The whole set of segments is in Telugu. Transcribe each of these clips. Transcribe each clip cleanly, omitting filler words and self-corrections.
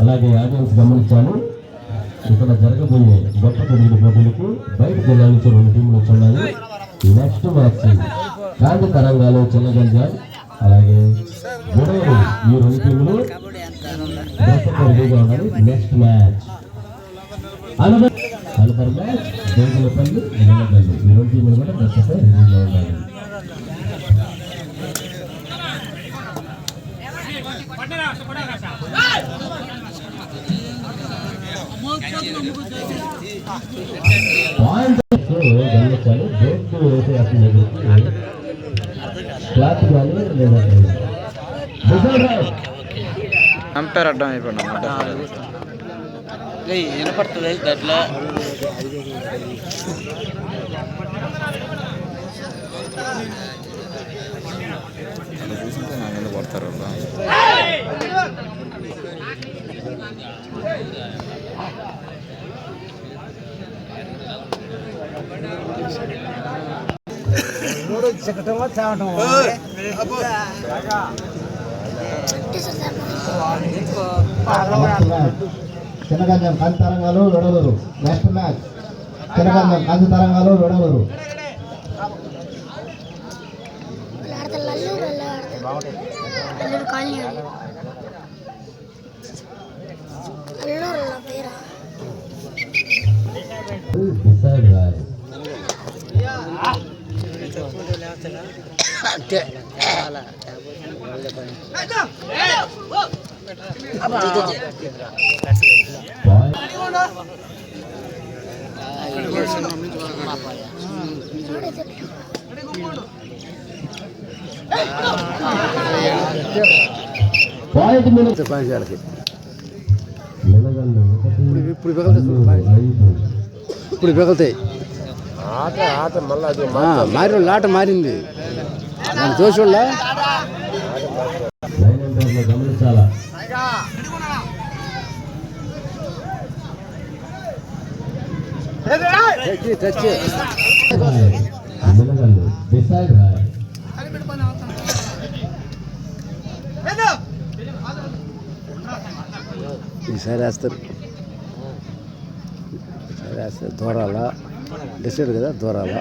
అలాగే ఆడియన్స్ గమనించాలి, ఇక్కడ జరగబోయే గొప్ప తొమ్మిది పోటీలకి బయట జిల్లా నుంచి 2 టీంలు వచ్చున్నాయి. నెక్స్ట్ మ్యాచ్ గాంధీ తరంగాలు చిన్నగంజాల్ అలాగే గొడవలు, ఈ 2 టీంలు రెడీగా ఉండాలి. నెక్స్ట్ మ్యాచ్ అలబర్ మ్యాచ్ దేగులపల్లి నిలబల్లి, ఈ 2 టీంలు కూడా రెడీగా ఉండాలి. గమనించాలి, బోర్డు వేసే అతని దగ్గరికి క్లాత్ కానీ లేదంటే అంపేర్ అడ్డం అయిపోయినా వినపడుతుంది గట్ల చూసుకుంటే నా మీద పడతారు. చిన్నగంజం కంది తరంగాలు విడవరు. నెక్స్ట్ మ్యాచ్ చిన్నగంజం కంది తరంగాలు విడవరు. ఇప్పుడు పెగలుతాయి. మారి ఆట మారింది దోషుళ్ళ గమనించాలా. ఈసారి వేస్తారు దూరాల డిసైడ్ కదా దూరాల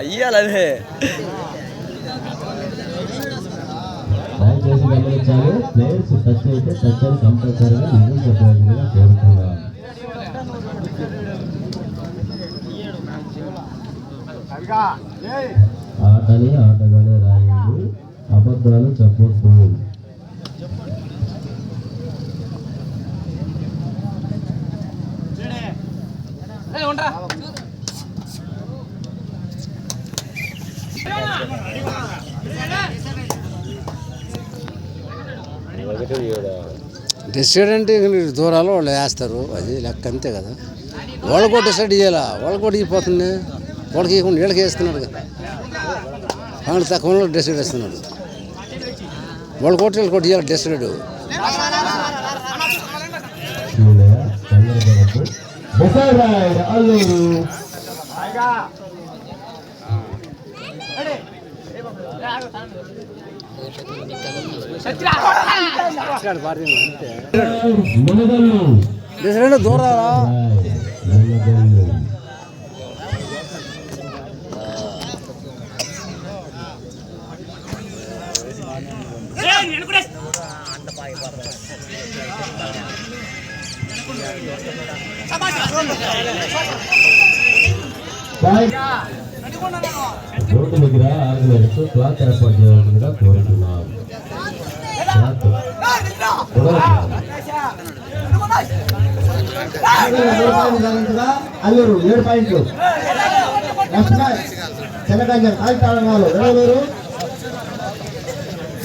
అయ్యాలే దయచేసి గమనించాలి, ప్లేయర్స్ టచ్ అయితే టచ్ అని కంపల్సరీగా నిజం చెప్పాల్సిందిగా కోరుతున్నాం. ఆటని ఆటగానే రాయండి, అబద్ధాలు చెప్పొద్దు. డిసైడ్ అంటే దూరాలు వాళ్ళు వేస్తారు, అది లెక్క అంతే కదా. వాళ్ళు కూడా డిసైడ్ చేయాలా, వాళ్ళు కూడా ఇగిపోతుంది, వాళ్ళకి ఇవ్వకుండా వీళ్ళకి వేస్తున్నాడు కదా. వాళ్ళు తక్కువ డిసైడ్ వేస్తున్నాడు, వాళ్ళు కొట్టి వీళ్ళు కొట్టి ఇవ్వాలి డిసైడ్. దూరాలా రోడ్డు దగ్గర ఆర్గనైజర్స్ క్లాత్ ఏర్పాటు చేయాల్సిందిగా కోరుతున్నాం. అల్లూరు 7 పాయింట్లు. చెన్నగంజం కాంతి తరంగాలు విడవలూరు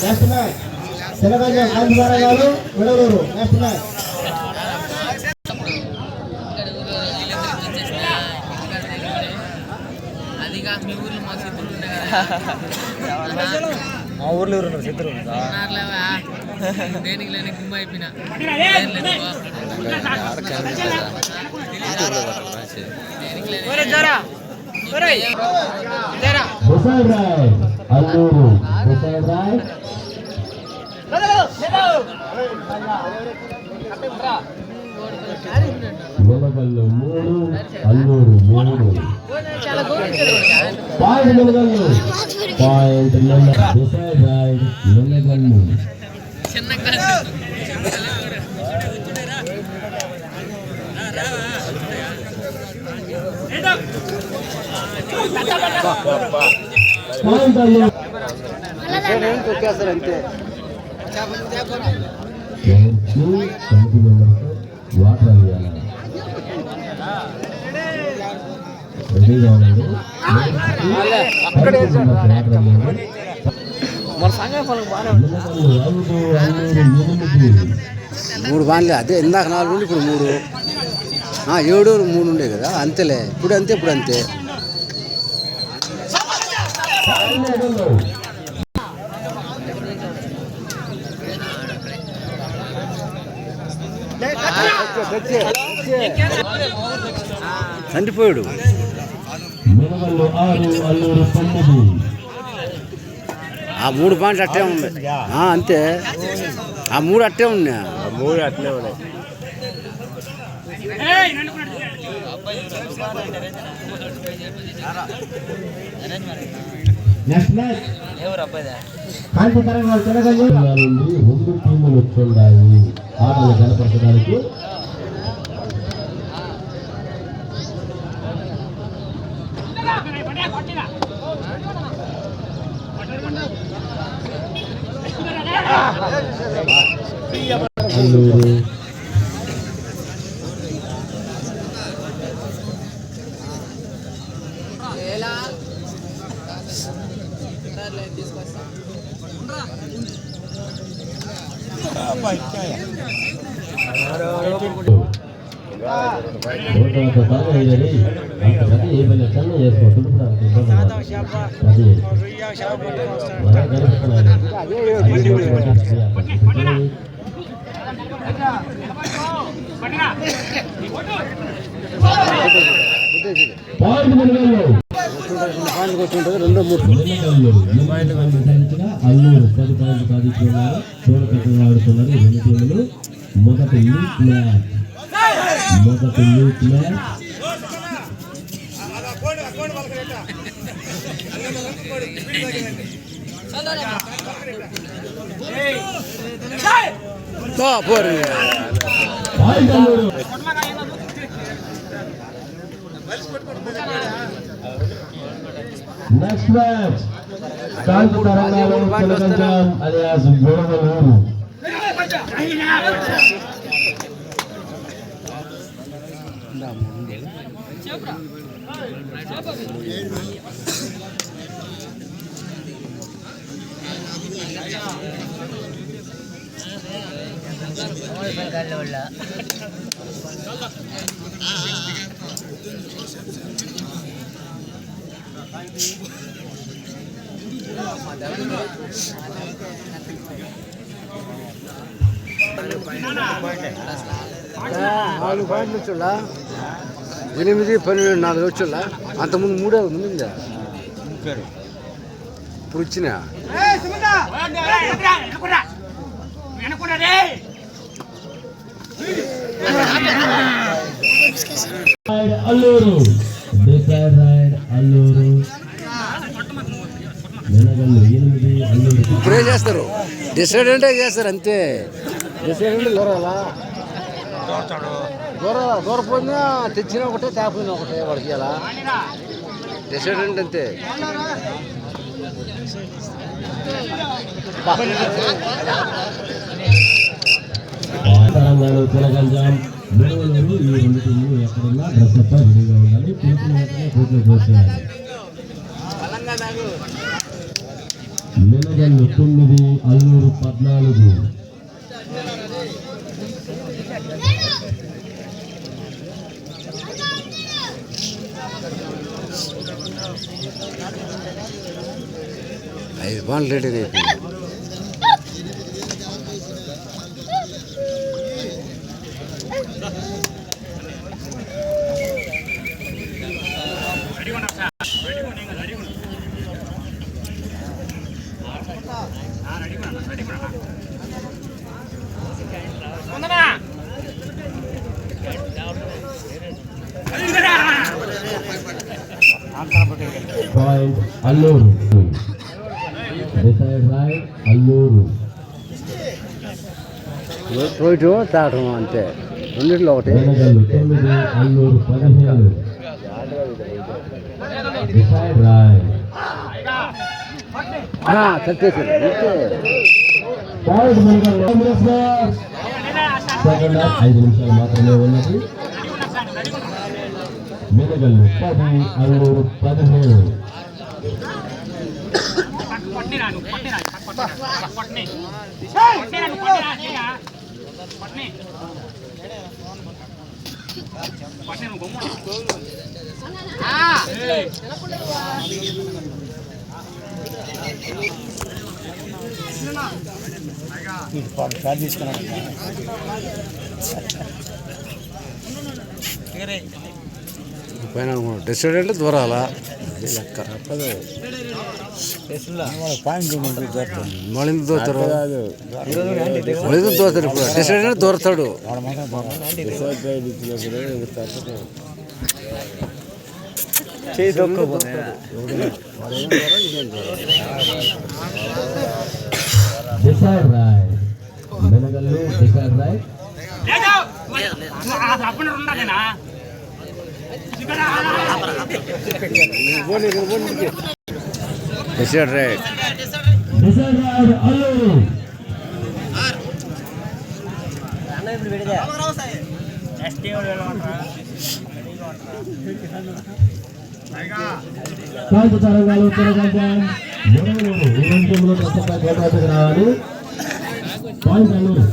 నెక్స్ట్ మ్యాచ్. చెన్నగంజం కాంతి తరంగాలు విడవలూరు నెక్స్ట్ మ్యాచ్. మా ఊర్లో ఎవరు సిద్ధులు దేనికి లేని గుమ్మ అయిపోయినా Alluru Velagallu 3 Alluru 3 point Velagallu point decide raid Velagallu point Alluru తొక్కేస్తారు అంతే. వాటర్ అయ్యాలి రెడీగా ఉండండి. మన సంఘం పనులు బాగానే 3 బాన్లే అదే ఇందాక 4 ఉండి ఇప్పుడు 3 7 3 ఉండే కదా అంతేలే. ఇప్పుడు అంతే ఇప్పుడు అంతే. చండిపోయాడు. మినగల్లు 6 అల్లూరు 9. ఆ 3 పాయింట్లు అట్టే ఉంది అంతే. ఆ 3 అట్టే ఉన్నా. 3 అట్లే ఉన్నాయి. Next match. కాంతి తరంగాలు చెన్నగంజం నుండి 2 టీములు వచ్చున్నాయి ఆటలు కనపరచడానికి. అల్లూరు ఏ పని చిన్న చేసుకో అల్లూరు 10 పాయింట్లు సాధించుకున్నారు. చూడకట్టుగా ఆడుతున్నారు 2 టీములు. మొదటి లీగ్ మ్యాచ్. నెక్స్ట్ మ్యాచ్ కాంతి తరంగాలు చెన్నగంజం అలియాస్ గొడవలూరు. నాలుగు పాయింట్లు వచ్చా 8, 12, 4 వచ్చా. అంతకుముందు 3 ముందుందా ఇప్పుడు వచ్చినా. Alluru decide raid Alluru Venagallu 8 Alluru. ఇప్పుడే చేస్తారు. డిసైడ్ అంటే చేస్తారు అంతే. డిసైడ్ అంటే దూరపోయినా తెచ్చినా ఒకటే తేపోయినా ఒకటే వాడికి అలా డిసైడ్ అంటే అంతే. తెలంగాణ చెన్నగంజం వెలువలూరు ఈ 2 టీములు ఎక్కడున్నా డ్రెస్అప్ రెడీగా ఉండాలి. పిలుపుని వెంటనే కోర్టులో పోసేయాలి. మెనగల్లు 9, అల్లూరు 14. ఐదు బాల్ రెడీ అయిపోయింది. Point Alluru. Decide right Alluru. పోయిటు తాటం అంతే, రెండిట్లో ఒకటి. మెనగల్లు 9, అల్లూరు 15. Decide right. చచ్చేసారు పాయింట్ మెనగల్లు. సెకండ్ హాఫ్ 5 నిమిషాలు మాత్రమే ఉన్నది. మెనగల్లు 10, అల్లూరు 15. పైన డిసైడ్ అంటే దూరాలా లెక్క మళ్ళీ దూతారు, మళ్ళీ దూతారు. ఇప్పుడు డిసైడ్ అంటే దూరతాడు. Decide right. Menagallu decide right. Decide right. Decide right Alluru. కాంతి తరంగాలు తిరగంజాం మొదలూరు. ఈ రెండులో ప్రస్తుత గోదావరికి రావాలి. పాయింట్ అల్లూరు.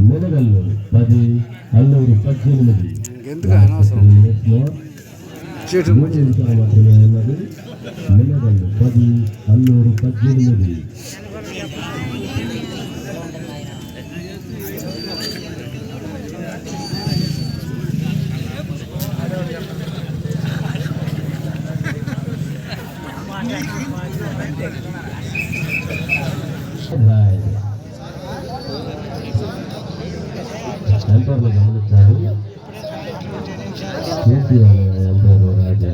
మెనగల్లు 10, అల్లూరు 18. ఎందుకు అనవసరం చెట్టు మాత్రమే ఉన్నది. మెనగల్లు 10, అల్లూరు 18. ఎంపర్లు గమనించారు. Umpire Raja.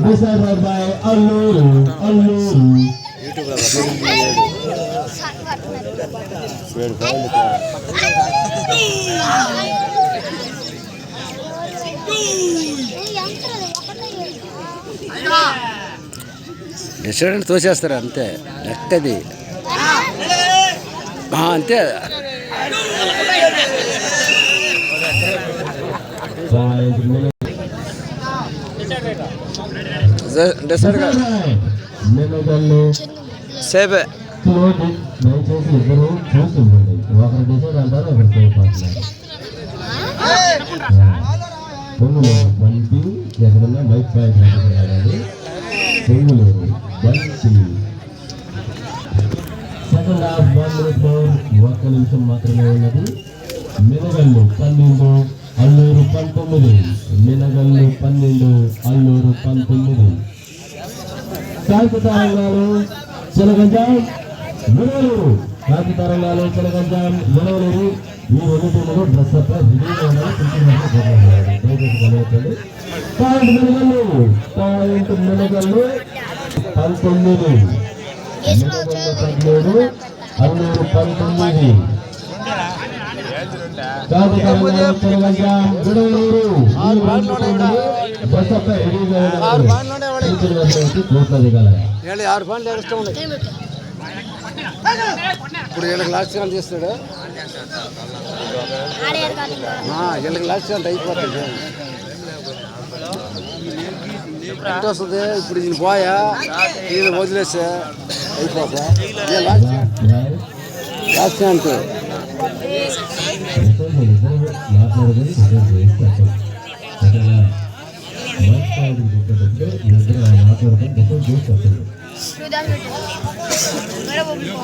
Decide right by Alluru. Alluru. Decide తోసేస్తారు అంతే లెక్కది. అంతే మెనగల్లు సేపే దయచేసి ఇద్దరు చూస్తుండండి. ఒకరు డిసైడ్ అంటారు, ఒకరు చేయబోతున్నారు. పొంగులూరు బంతి ఎక్కడన్నా మైక్ పాయింట్ రావాలి. పొంగులూరు బంతి. Second half 1 minute more. 1 నిమిషం మాత్రమే ఉన్నది. మెనగల్లు 12, అల్లూరు 19. మెనగల్లు 12, అల్లూరు 19. కాంతి తరంగాలు చిలగంజాం మెనగలూరు. కాంతి తరంగాలు చిలగంజాం మెనగలూరు. ఈ రెండు టీములు dress up point Menagallu. Point Menagallu 19. Menagallu 17, Alluru 19. కాంతి తరంగాలు చిలగంజాం మెనగలూరు. డ్రెస్ అప్ కోట్ల దిగాల. 6 పాయింట్లు ఇప్పుడు వీళ్ళకి లాస్ట్ ఛాన్స్ చేస్తాడు వీళ్ళకి లాస్ట్ ఛాన్స్ అయిపోతుంది ఎంత వస్తుంది ఇప్పుడు ఈయన పోయా ఈయన వదిలేస్తే అయిపోతా లాస్ట్ ఛాన్స్ మాట్లాడుకుంటే